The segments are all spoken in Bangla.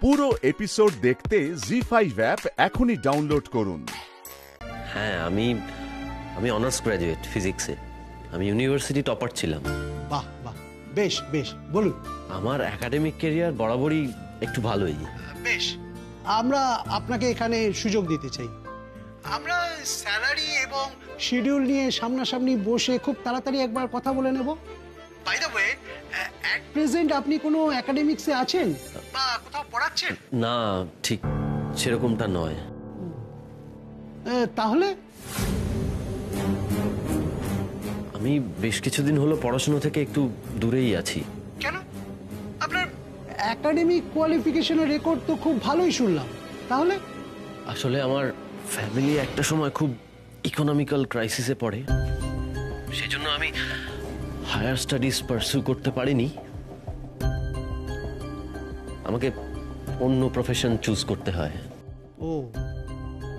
পুরো এপিসোড দেখতে জি5 অ্যাপ এখনই ডাউনলোড করুন। হ্যাঁ, আমি অনার্স গ্র্যাজুয়েট ফিজিক্সে। আমি ইউনিভার্সিটি টপার ছিলাম। বাহ বাহ, বেশ বেশ, বলুন। আমার একাডেমিক ক্যারিয়ার বরাবরই একটু ভালোই। বেশ, আমরা আপনাকে এখানে সুযোগ দিতে চাই। আমরা স্যালারি এবং শিডিউল নিয়ে সামনাসামনি বসে খুব তাড়াতাড়ি একবার কথা বলে নেব। By the way, at present আপনি কোনো একাডেমিক্সে আছেন বা কোথাও পড়াচ্ছেন? না, ঠিক সেরকমটা নয়। তাহলে আমি বেশ কিছুদিন হলো পড়াশোনা থেকে একটু দূরেই আছি। কেন? আপনার একাডেমিক কোয়ালিফিকেশনের রেকর্ড তো খুব ভালোই শুনলাম। তাহলে আসলে আমার ফ্যামিলি একটা সময় খুব ইকোনমিক্যাল ক্রাইসিসে পড়ে, সেজন্য আমি হায়ার স্টাডিজ পারসিউ করতে পারিনি। আমাকে অন্য প্রফেশন চুজ করতে হয়। ও,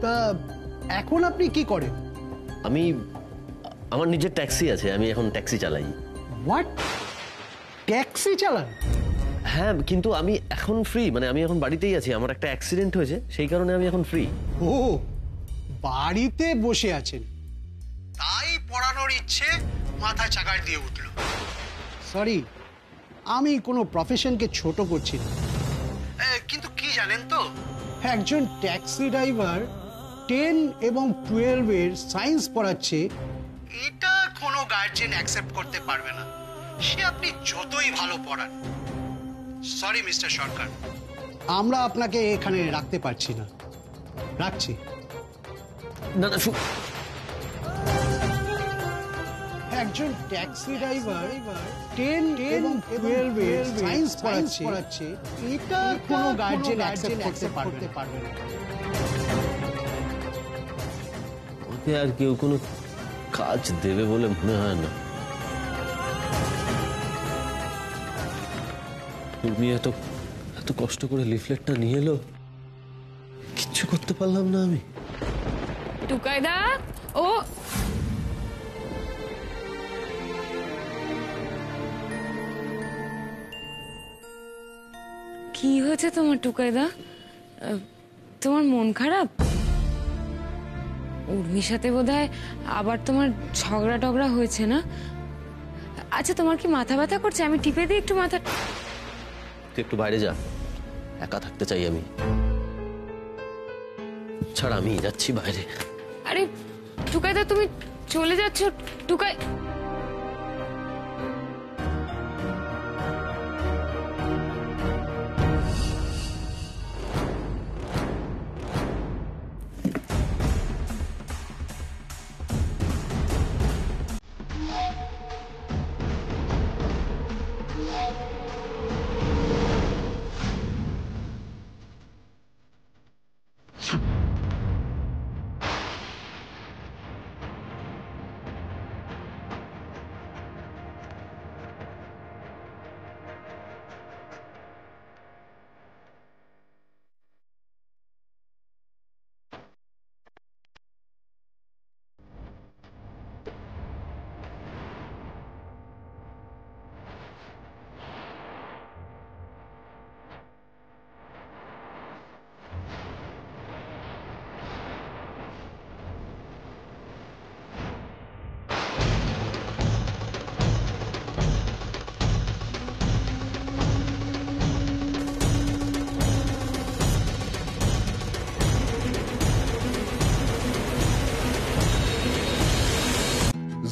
তা এখন আপনি কি করেন? আমার নিজের ট্যাক্সি আছে, আমি এখন ট্যাক্সি চালাই। হোয়াট? ট্যাক্সি চালান? হ্যাঁ, কিন্তু আমি এখন ফ্রি, মানে আমি এখন বাড়িতেই আছি। আমার একটা অ্যাক্সিডেন্ট হয়েছে, সেই কারণে আমি এখন ফ্রি। ও, বাড়িতে বসে আছেন, তাই পড়ানোর ইচ্ছে মাথায় চাকার দিয়ে উঠল। সরি, আমি কোনো প্রফেশনকে ছোট করছি না, কিন্তু কি জানেন তো, একজন ট্যাক্সি ড্রাইভার 10 এবং 12 এর সায়েন্স পড়াচ্ছে, এটা কোনো গার্জিয়ান অ্যাকসেপ্ট করতে পারবে না, সে আপনি যতই ভালো পড়ান। সরি মিস্টার সরকার, আমরা আপনাকে এখানে রাখতে পারছি না। রাখছি। না না, একজন ট্যাক্সি ড্রাইভার 10 এবং 12 এর সায়েন্স পড়াচ্ছে, এটা কোনো গার্জিয়ান অ্যাকসেপ্ট করতে পারবে না। ওকে আর কেউ কোনো কাজ দেবে বলে মনে হয় না। তুমি এত কষ্ট করে লিফলেটটা নিয়ে এলো, কিচ্ছু করতে পারলাম না আমি। টুকাইদা, ও কি হয়েছে তোমার টুকাইদা? তোমার মন খারাপ? উর্মির সাথে বোধহয় আবার তোমার ঝগড়া টগড়া হয়েছে না? আচ্ছা, তোমার কি মাথা ব্যথা করছে? আমি টিপে দিই একটু মাথা। তুই একটু বাইরে যা, একা থাকতে চাই আমি। ছাড়, আমি যাচ্ছি বাইরে। আরে টুকাইদা, তুমি চলে যাচ্ছ? টুকাই,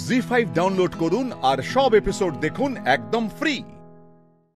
জি5 ডাউনলোড করুন আর সব এপিসোড দেখুন একদম ফ্রি।